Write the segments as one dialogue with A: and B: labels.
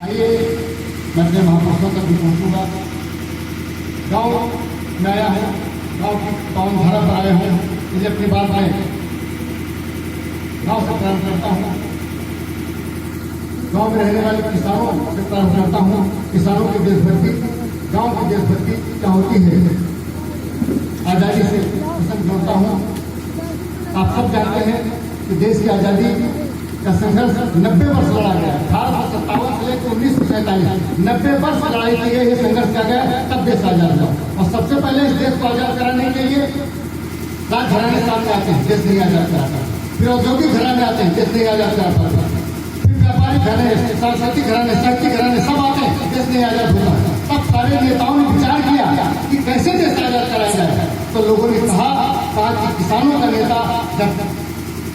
A: आइए मैं अपने महापुरुषों तक भी पहुँचूँगा। गाँव में आया हूँ, गाँव की पावन धारा पर आया हूँ, इसलिए अपनी बात में गाँव से प्रारंभ करता हूँ। गाँव में रहने वाले किसानों से प्रारंभ करता हूँ। किसानों की देशभक्ति, गाँव की देशभक्ति क्या होती है, आज़ादी से प्रसंग जोड़ता हूँ। आप सब जानते हैं कि देश की आज़ादी का संघर्ष 90 वर्ष लड़ा गया। 1857 से लेकर 1947 90 वर्ष लड़ाई की गई, ये संघर्ष किया गया, तब देश आजाद हुआ। और सबसे पहले इस देश को आजाद कराने के लिए राज घराने सामने आते हैं, देश नहीं आजाद कराता। फिर औद्योगिक घराने आते हैं, देश नहीं आजाद कराता। फिर व्यापारिक घराने, सांस्कृतिक घराने, साहित्यिक घराने सब आते हैं, देश नहीं आजाद होता। तब सारे नेताओं ने विचार किया कि कैसे देश आजाद कराया जाए। तो लोगों ने कहा कि किसानों का नेता जब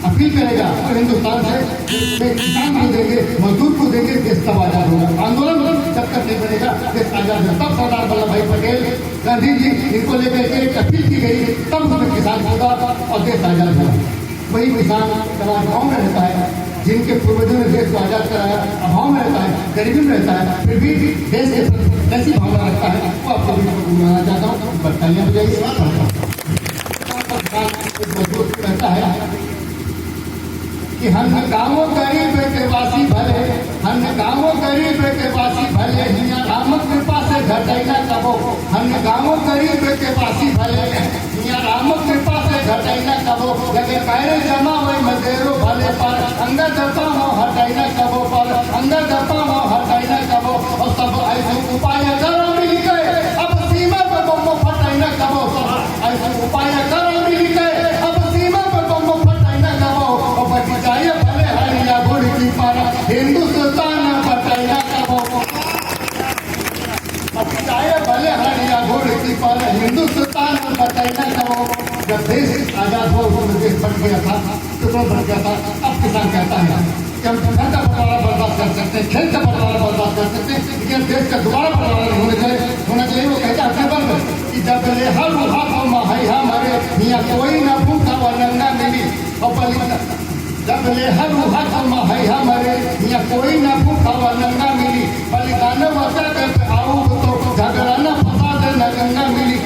A: अपील करेगा तो हिंदुस्तान से किसान को देंगे, मजदूर को देंगे, देश तब आजाद होगा। आंदोलन जब तक नहीं बनेगा देश आजाद है। तब सरदार वल्लभ भाई पटेल, गांधी जी, इनको लेकर के एक अपील की गई, तब उसमें किसान होगा और देश आजाद हुआ। वही किसान समाज गाँव में रहता है, जिनके पूर्वजों ने देश को आजाद कराया, अभाव में रहता है, गरीबी में रहता है, फिर भी देश के प्रति ऐसी भावना रखता है, वो आपको भी बुलाना चाहता हूँ। बधाइयाँ बजाइए। मजबूत रहता है कि हम गाँवों गरीब के वासी भले, हम गाँवों गरीब के वासी भले, हिया राम कृपा से घटैना कबो। हम गाँवों गरीब के वासी भले, हिया राम कृपा से घटैना कबो। लगे पैरे जमा वही मदेरो भले पर, अंगद पाओ हटैना कबो पर, अंगद पाओ हटैना कबो। और सब ऐसे उपाय करो मिल गए, अब सीमा पर बम्बो फटैना कबो। ऐसे उपाय करो मिल गए, अब सीमा पर बम्बो फटैना कबो। और बच जाए भले हरिया गुड़ की पर, हिंदुस्तान बटैना कबो। बच जाए भले हरिया गुड़ की पर, हिंदुस्तान बटैना कबो। जब देश आजाद हुआ उसमें देश बट गया था, टुकड़ा बट गया था। अब किसान कहता है कि हम घर का बंटवारा बर्दाश्त कर सकते हैं, खेत का बंटवारा बर्दाश्त कर सकते हैं, लेकिन देश का दोबारा बंटवारा नहीं होना चाहिए। वो कहता है बंद कि जब ले हर हाथों में है हमारे, यहाँ कोई न भूखा व नंगा मिली। और जब ले हर हाथों में है हमारे, यहाँ कोई न भूखा व नंगा मिली। बलिदान बचा कर आओ तो झगड़ा न फसाद न गंगा मिली।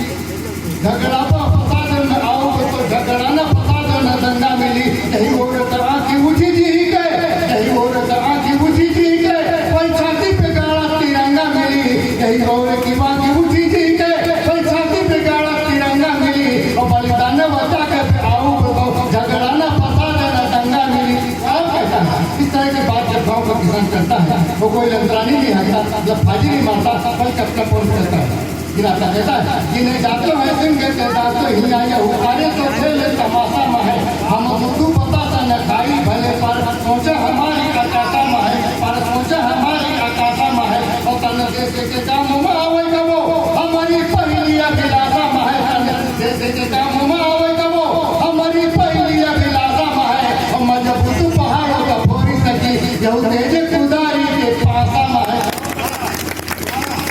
A: झगड़ा फसाद न आओ तो झगड़ा न फसाद न गंगा मिली। यही वो तरह की उठी जी गए, यही वो तरह की उठी जी गए, कोई छाती पे गाड़ा तिरंगा मिली। यही और की बाकी उठी जी गए, कोई छाती पे गाड़ा तिरंगा मिली। और बलिदान बचा कर आओ तो झगड़ा न फसाद न दंगा मिली। आप कहता है इस तरह की बात जब गाँव का किसान करता है, वो कोई लंतरानी नहीं आता, जब फाजी नहीं मारता, बल्कि अपना फोन करता है, गिराता कहता है जिन्हें जाते हैं सिंह के जाते ही आया उतारे तो खेल तमाशा में है। हम बुद्धू पता था न खाई भले पर, सोचे हमारी आकाशा में है, पर सोचे हमारी आकाशा में है। और तन देश के काम में आवेगा वो हमारी पहली अभिलाषा में है। तन देश के काम में आवेगा वो हमारी पहली अभिलाषा में है। और मजबूत पहाड़ों का फोरी सकी यहू तेज कुदारी के पासा में है।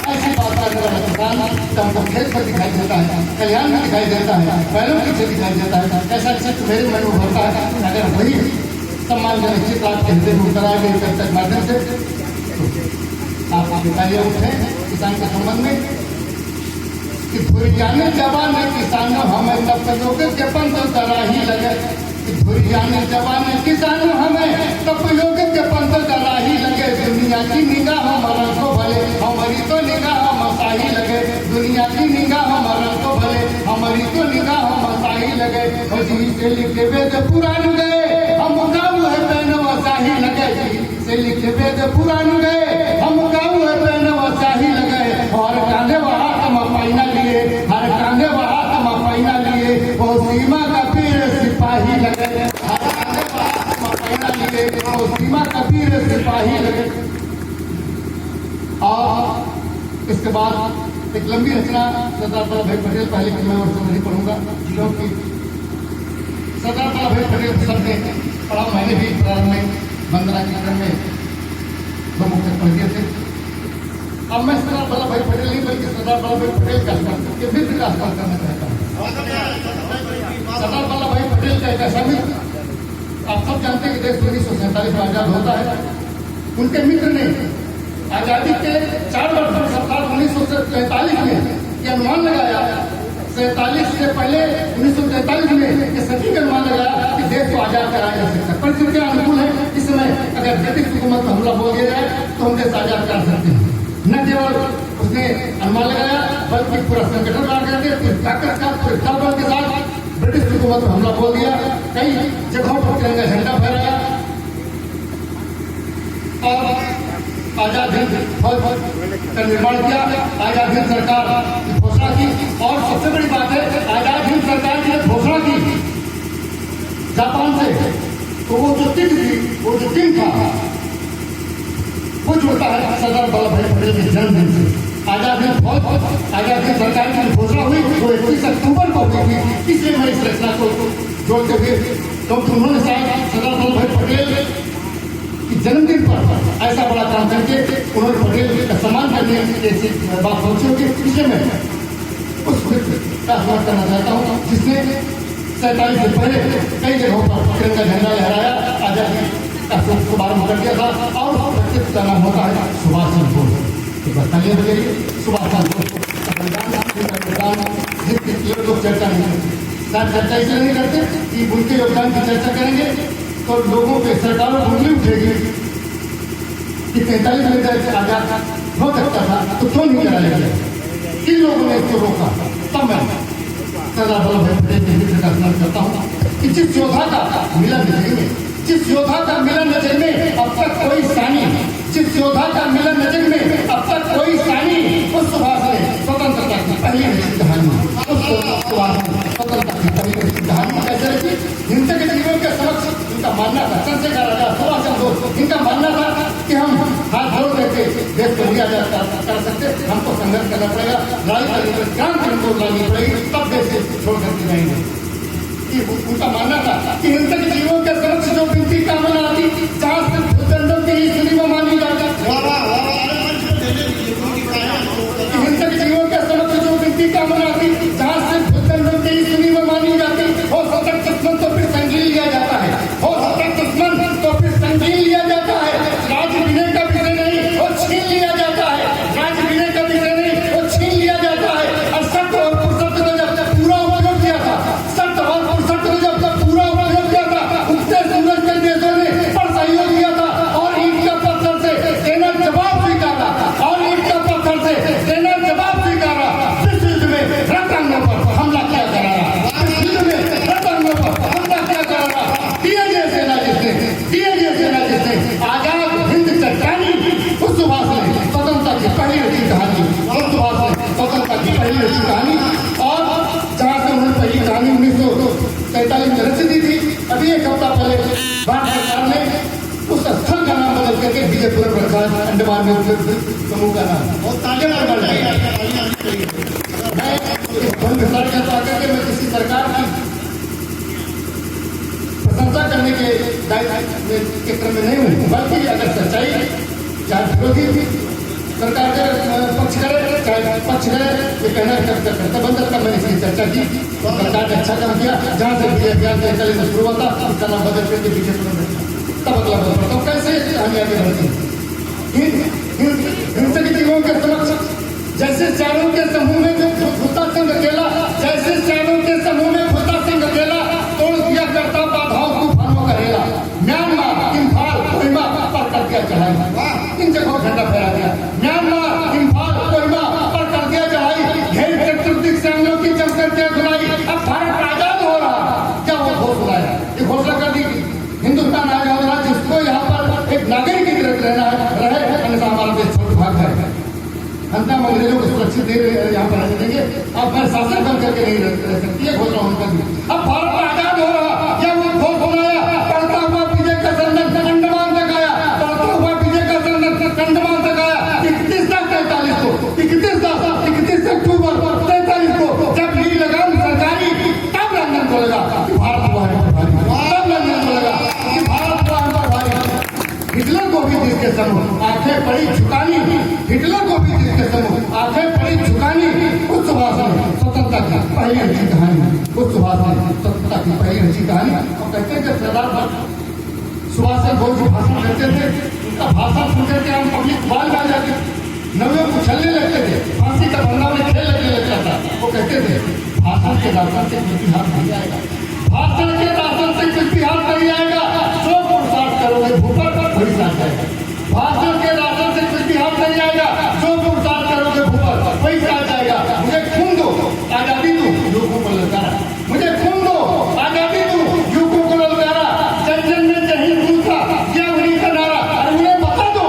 A: ऐसी बात हमको खेत पर दिखाई देता है, कल्याण में दिखाई देता है, बैलों पीछे दिखाई देता है। ऐसा चित्र मेरे मन में होता है। अगर वही सम्मानजनक चित्र आप कहते हुए कराए गए चर्चा के माध्यम से, तो आप पहले उठे किसान के संबंध में कि भूल जाने जवान किसानों हमें तब लोग के पंथ कराही लगे। भूल जाने जवान किसानों हमें तब लोग के पंथ कराही लगे। दुनिया की निगाह मरण को भले, हमारी तो निगाह मसाही लगे। दुनिया की निगाह मरण को भले, हमारी तो निगाह मसाही लगे। और जी से लिखे वेद पुराण गए, हम गाँव है पैन वसाही लगे। जी से लिखे वेद पुराण गए, हम गाँव है पैन वसाही लगे। और कांधे हाथ में पैना लिए, हर कांधे हाथ में पैना लिए, वो सीमा का पीर सिपाही लगे। हर कांधे हाथ में पैना लिए, वो सीमा का पीर सिपाही लगे। और इसके बाद एक लंबी रचना सरदार वल्लभ भाई पटेल, पहले की मैं उसको नहीं पढ़ूंगा क्योंकि सरदार वल्लभ भाई पटेल सबने पढ़ा। मैंने भी प्रारंभ में वंदना के क्रम में दो मुख्य पढ़ दिए थे। अब मैं सरदार वल्लभ भाई पटेल नहीं बल्कि सरदार वल्लभ भाई पटेल का के मित्र का स्मरण करना चाहता हूँ। सरदार वल्लभ भाई पटेल का एक ऐसा मित्र, आप सब जानते हैं कि देश 1947 में आजाद होता है, उनके मित्र ने आजादी के 4 वर्ष सरकार 1943 में ये अनुमान लगाया, 47 से पहले 1943 में ये सटीक अनुमान लगाया कि देश को आजाद कराया जा सकता है। परिस्थितियां अनुकूल है इस समय, अगर ब्रिटिश हुकूमत पर हमला बोल दिया जाए तो हम देश आजाद कर सकते हैं। न केवल उसने अनुमान लगाया बल्कि पूरा संगठन बना करके पूरी ताकत का पूरे बल के साथ ब्रिटिश हुकूमत पर हमला बोल दिया। कई जगहों पर तिरंगा झंडा फहराया और आजाद हिंद फौज का निर्माण किया, आजाद हिंद सरकार की घोषणा की। और सबसे बड़ी बात है, आजाद हिंद सरकार की घोषणा की जापान से, तो वो जो टीम थी, वो जो टीम था, वो जुड़ता है सरदार वल्लभ भाई पटेल के जन्मदिन से। आजाद हिंद फौज, आजाद हिंद सरकार की घोषणा हुई वो 21 अक्टूबर को हुई थी, इसलिए मैं इस रचना को जोड़ते हुए, क्योंकि उन्होंने सरदार वल्लभ भाई पटेल जन्मदिन पर ऐसा बड़ा काम करके उन्होंने पटेल का सम्मान करने जैसी बात सोची होगी, इसलिए मैं उस मित्र का स्मरण करना चाहता हूँ जिसने 47 से पहले कई जगहों पर तिरंगा झंडा लहराया, आजादी का शुभारंभ कर दिया था। और उस व्यक्तित्व का नाम होता है सुभाष चंद्र बोस। तो बताइए बताइए सुभाष चंद्र बोस लोग चर्चा नहीं करते, शायद चर्चा इसलिए नहीं करते कि उनके योगदान की चर्चा करेंगे तो लोगों के सरकारों को उंगली उठेगी कि 43 में आजाद हो सकता था तो क्यों नहीं कराया गया, किन लोगों ने इसको रोका। तब मैं सरदार वल्लभ भाई पटेल के मित्र का स्मरण करता हूँ कि जिस योद्धा का मिलन नजर में, जिस योद्धा का मिलन नजर में अब तक कोई सानी, जिस योद्धा का मिलन नजर में अब तक कोई सानी, उस सुभाष ने स्वतंत्रता की पहली कहानी, उस सुभाष ने स्वतंत्रता की पहली कहानी कैसे रखी। हिंसक जीवों के समक्ष इनका मानना था, चंद्रशेखर आजाद, सुभाष चंद्र बोस, इनका मानना था कि हम हाथ जोड़ करके देश को नहीं आजाद कर सकते, हमको संघर्ष करना पड़ेगा, लड़ाई करनी पड़ेगी, क्रांति हमको लड़नी पड़ेगी, तब देश से छोड़ करके जाएंगे। उनका मानना था कि हिंसक जीवों के समक्ष जो विनती कामना आती, जहाँ से भूचंदन की ही सुनी वो मानी जाती, हिंसक जीवों के समक्ष जो विनती कामना आती, जहाँ से भूचंदन की ही सुनी वो मानी जाती, हो सतत दुश्मन तो फिर संगीन लिया जाता है, हो सतत दुश्मन तो फिर संगीन लिया जाता है, राज विनय का विषय नहीं वो छीन लिया जाता है, राज विनय का विषय नहीं वो छीन लिया जाता है। और सत्य और फुर्सत ने जब पूरा उपयोग किया था, सत्य और फुर्सत ने जब पूरा उपयोग किया था, उगते सूरज के देशों ने पर सहयोग किया था और ईंट का पत्थर से देना जवाब स्वीकारा, और ईंट का पत्थर से देना जवाब स्वीकारा। इस युद्ध में रतांगों पर हमला क्या कराया, इस युद्ध में रतांगों पर हमला क्या कराया। डीएजे सेना जिसने आजाद हिंद चट्टानी, उस सुभाष ने स्वतंत्रता की पहली रची कहानी, उस सुभाष ने स्वतंत्रता की पहली रची कहानी। और जहाँ से उन्होंने पहली कहानी 1943 में रची दी थी, अभी एक हफ्ता पहले भारत सरकार ने उस स्थल का नाम बदल करके विजयपुरम रखा, अंडमान में समूह का नाम। मैं इस वन विस्तार के आकर मैं किसी सरकार की प्रशंसा करने के क्रम में नहीं हूँ, बल्कि अगर सच्चाई चाहे विरोधी सरकार के पक्ष करे चाहे पक्ष करे, ये कहना करता बंद का मैंने इसकी चर्चा की। सरकार ने अच्छा काम किया, जहाँ से विजय अभियान 43 में शुरू हुआ था उसका नाम बदल करके विजयपुरम रखा, तब अगला बदल पड़ता हूँ। कैसे कहानी आगे बढ़ती हिंसक जीवों के समक्ष, जैसे चारों के समूह में जो भूता सिंह अकेला, जैसे चारों के समूह में भूता सिंह अकेला, तोड़ दिया करता बाधाओं तूफानों का रेला, म्यांमार इम्फाल कोहिमा पर कर दिया चढ़ाई, इन जगहों झंडा फहरा दिया, म्यांमार इम्फाल कोहिमा पर कर दिया चढ़ाई, घेर चतुर्दिक सैन्यों की जमकर क्या धुलाई। अब भारत आजाद हो रहा, क्या वो घोषणा है, ये घोषणा कर दी हिंदुस्तान आजाद हो रहा, जिसको यहाँ पर एक नागरिक की तरह रहना रहे, अन्यथा हमारा देश छोड़ भाग है। अंतम अंग्रेजों को सुरक्षित दे यहाँ पर रहने देंगे, अब मैं शासन बंद करके नहीं रह सकती है घोषणा उनका भी। अब भारत आजाद हो रहा, क्या वो घोषणा आया, पढ़ता हुआ विजय का संदन अंडमान तक आया, पढ़ता हुआ विजय का संदन अंडमान तक आया। 31 अक्टूबर 43 को जब ली लगाम सरकारी, तब लंदन को लगा कि भारत हुआ है भारी, तब लंदन को लगा कि भारत हुआ है भारी। हिटलर को भी जिसके समूह आंखें पड़ी झुकानी, हिटलर को भी जिसके समूह आंखें पड़ी झुकानी, उस सुभाष ने स्वतंत्रता की पहली रची कहानी, उस सुभाष ने स्वतंत्रता की पहली रची कहानी। और कहते हैं कि सरदार सुभाष चंद्र बोस जो भाषण करते थे का भाषण सुन करके हम पब्लिक बाल में आ जाते, नवे उछलने लगते थे, फांसी का बंदा में खेल लगने लगता था। वो कहते थे भाषण के रास्ते से कोई हाथ नहीं आएगा, भाषण के रास्ते से कोई हाथ नहीं आएगा, जो पुरुषार्थ करोगे भूपर वही साथ जाएगा। भाषण के रास्ते से कोई हाथ नहीं आएगा, जो पुरुषार्थ करोगे भूपर वही साथ जाएगा। मुझे खून दो, आजादी दो, युवकों को ललकारा, मुझे खून दो, आजादी दो, युवकों को ललकारा, जन जन में जहीं पूछा क्या उन्हीं का नारा। अरे उन्हें बता दो,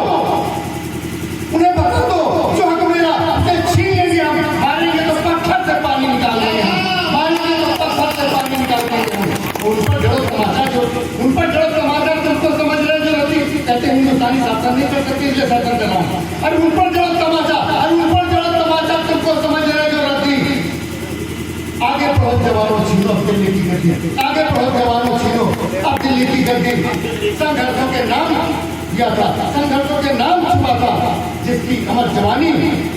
A: उन्हें बता दो जो हक मेरा उसे छीन लेंगे हम, मारेंगे तो पत्थर से पानी निकाल लेंगे हम, मारेंगे तो पत्थर से पानी निकाल लेंगे हम। उन पर जड़ो तमाशा, जो उन पर जड़ो तमाशा तुमको समझ रहे जो रहती कहते हिंदुस्तानी शासन नहीं कर सकते इसलिए शासन कर रहा हूँ। अरे उन पर जड़ो तमाशा, अरे उन पर जड़ो तमाशा तुमको समझ रहे जो रहती। आगे बढ़ो जवानों, छीनो अब दिल्ली की गद्दी, आगे बढ़ो जवानों, छीनो अब दिल्ली की गद्दी। संघर्षों के नाम दिया था, संघर्षों के नाम छुपा था, जिसकी अमर जवानी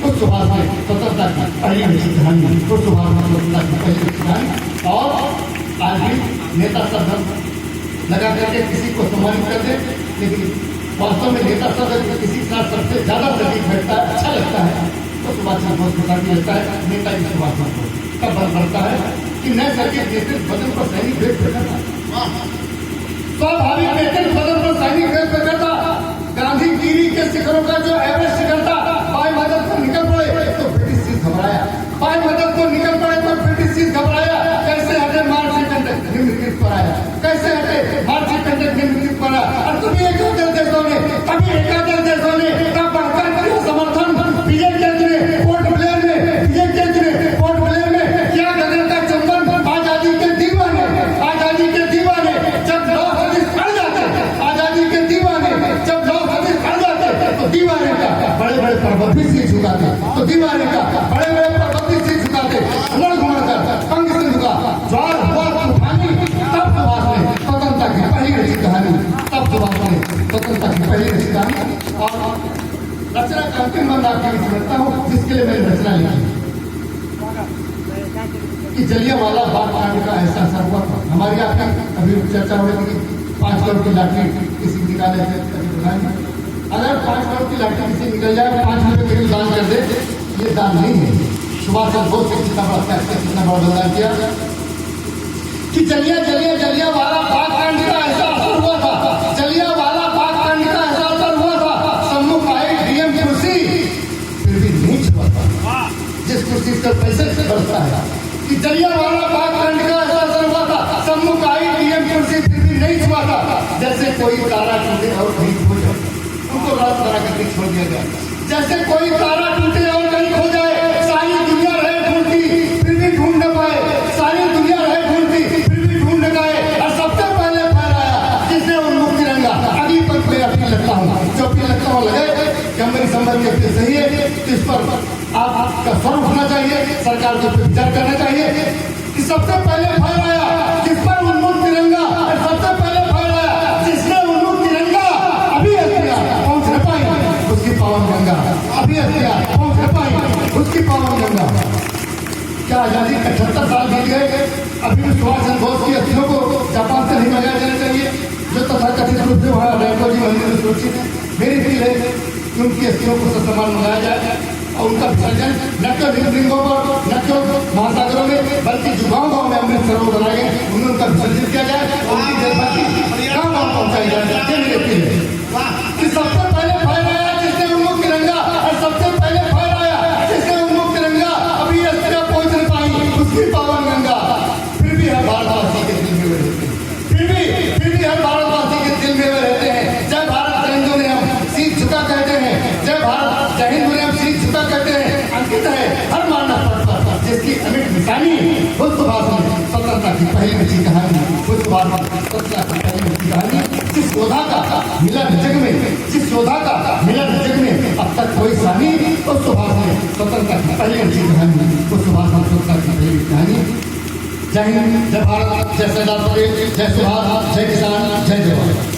A: उस सुभाष में स्वतंत्रता की पहली कहानी, उस सुभाष में स्वतंत्रता की पहली कहानी। और आज भी नेता सब लगा करके किसी को सम्मानित कर दे, लेकिन वास्तव में नेता सब किसी के साथ सबसे ज्यादा सटीक बैठता है, अच्छा लगता है तो सुभाष चंद्र बोस प्रसाद भी लगता है। नेताजी सुभाष चंद्र बोस कब बन पड़ता है कि नए सर्किट नेतृत्व बदन पर सैनिक भेद करता, स्वाभाविक नेतृत्व बदन पर सैनिक भेद करता। गांधी गिरी के शिखरों का जो एवरेस्ट करता, बाई मदद को निकल पड़े तो ब्रिटिश चीज घबराया, बाई मदद को निकल पड़े तो ब्रिटिश चीज घबराया। कैसे हटे मार्च निम्नलिखित पर आया, कैसे हटे मार्च निम्नलिखित पर आया। और कभी एकादश देशों ने, कभी एकादश देशों ने तब बढ़कर किया समर्थन, विजय केंद्र ने पोर्ट ब्लेयर में, विजय केंद्र ने पोर्ट ब्लेयर में क्या गगन का चुंबन। आजादी के दीवाने, आजादी के दीवाने जब लोग खड़ जाते, आजादी के दीवाने जब लोग खड़ जाते तो दीवाने का बड़े बड़े पर्वत भी सिर झुकाते, तो दीवाने का बड़े बड़े पर्वत भी सिर झुकाते। उमड़ घुमड़ कर पंग सिंधु का ज्वार हुआ तूफानी, तब सुभाष ने स्वतंत्रता की पहली रची कहानी, तब सुभाष ने स्वतंत्रता की पहली रची कहानी। और रचना का अंतिम बंद आपके लिए समझता हूँ, जिसके लिए मैंने रचना लिखी कि जलियांवाला बाग कांड का ऐसा असर हुआ था। हमारी आपकी अभी चर्चा हो रही थी 5 करोड़ की लाठी किसी निकाले थे, अगर 5 करोड़ की लाठी किसी निकल जाए 5 रुपये के दान कर दे, ये दान नहीं है। सुभाष चंद्र बोस ने कितना बड़ा फैसला, कितना बड़ा बलिदान किया कि जलियांवाला बाग कांड का ऐसा असर हुआ था, जलियांवाला बाग कांड का ऐसा असर हुआ था। सम्मुख आई डीएम कुर्सी फिर भी नहीं छुआ था, जिस कुर्सी पर पैसे से बरसता है कि जलियांवाला बाग कांड का ऐसा असर हुआ था। सम्मुख आई डीएम कुर्सी फिर भी नहीं छुआ था। जैसे कोई तारा टूटे और कहीं खो जाए, उनको रात तारा करके छोड़ दिया गया। जैसे कोई तारा टूटे और कहीं खो जाए, सारी दुनिया रहे ढूंढती फिर भी ढूंढ न पाए, सारी दुनिया रहे ढूंढती फिर भी ढूंढ न पाए। और सबसे पहले फहराया जिसने उन्मुख तिरंगा। अगली पंक्ति में अपील लगता हूँ, जो अपील लगता हूँ लगे कि मेरी संबंध के अपील सही है, तो इस पर आपका स्वर उठना चाहिए, सरकार को विचार करना चाहिए कि सबसे पहले फहराया जिस पर उन्मुख तिरंगा, और सबसे पहले फहराया जिसने उन्मुख तिरंगा। अभी हथियार पहुंच न पाई उसकी पावन गंगा, अभी हथियार पहुंच न पाई उसकी पावन गंगा। क्या आजादी के 78 साल बीत गए, अभी भी सुभाष चंद्र बोस की अस्थियों को जापान से नहीं मंगाया जाना चाहिए, जो तथाकथित रूप से वहाँ रैंकोजी मंदिर में सुरक्षित है। मेरी अपील है कि उनकी अस्थियों को ससम्मान मंगाया जाए और उनका विसर्जन न तो लिंगों पर, न तो महासागरों में, बल्कि जो गाँव में अमृत सरोवर बनाए गए उनमें उनका विसर्जन किया जाए, उनकी देखभाल गाँव गाँव पहुँचाई जाए। मेरी अपील है कि सबसे पहले फहराया जिसने उन्मुख तिरंगा, और सबसे पहले फहराया जिसने उन्मुख तिरंगा। अभी अस्थियां पहुंच न पाई उसकी पावन गंगा। फिर भी हर भारतवासी के दिल में वे रहते हैं, फिर भी हर भारतवासी के दिल में वे रहते हैं। जय भारत जय हिंदू ने हम शीश झुका कहते हैं, जय भारत जय हिंदू ने हम शीश झुका कहते हैं। अंकित है हर मानव पर जिसकी अमिट निशानी उस सुभाष में स्वतंत्रता की पहली रची कहानी, उस सुभाष में स्वतंत्रता की पहली रची कहानी। जिस योद्धा का मिलन जग में, जिस योद्धा का मिलन जग में अब तक कोई सानी, उस सुभाष में स्वतंत्रता की पहली रची कहानी, उस सुभाष में स्वतंत्रता की पहली कहानी। जय हिंद, जय भारत, जय सरदार पटेल, जय सुभाष, जय किसान, जय जवान।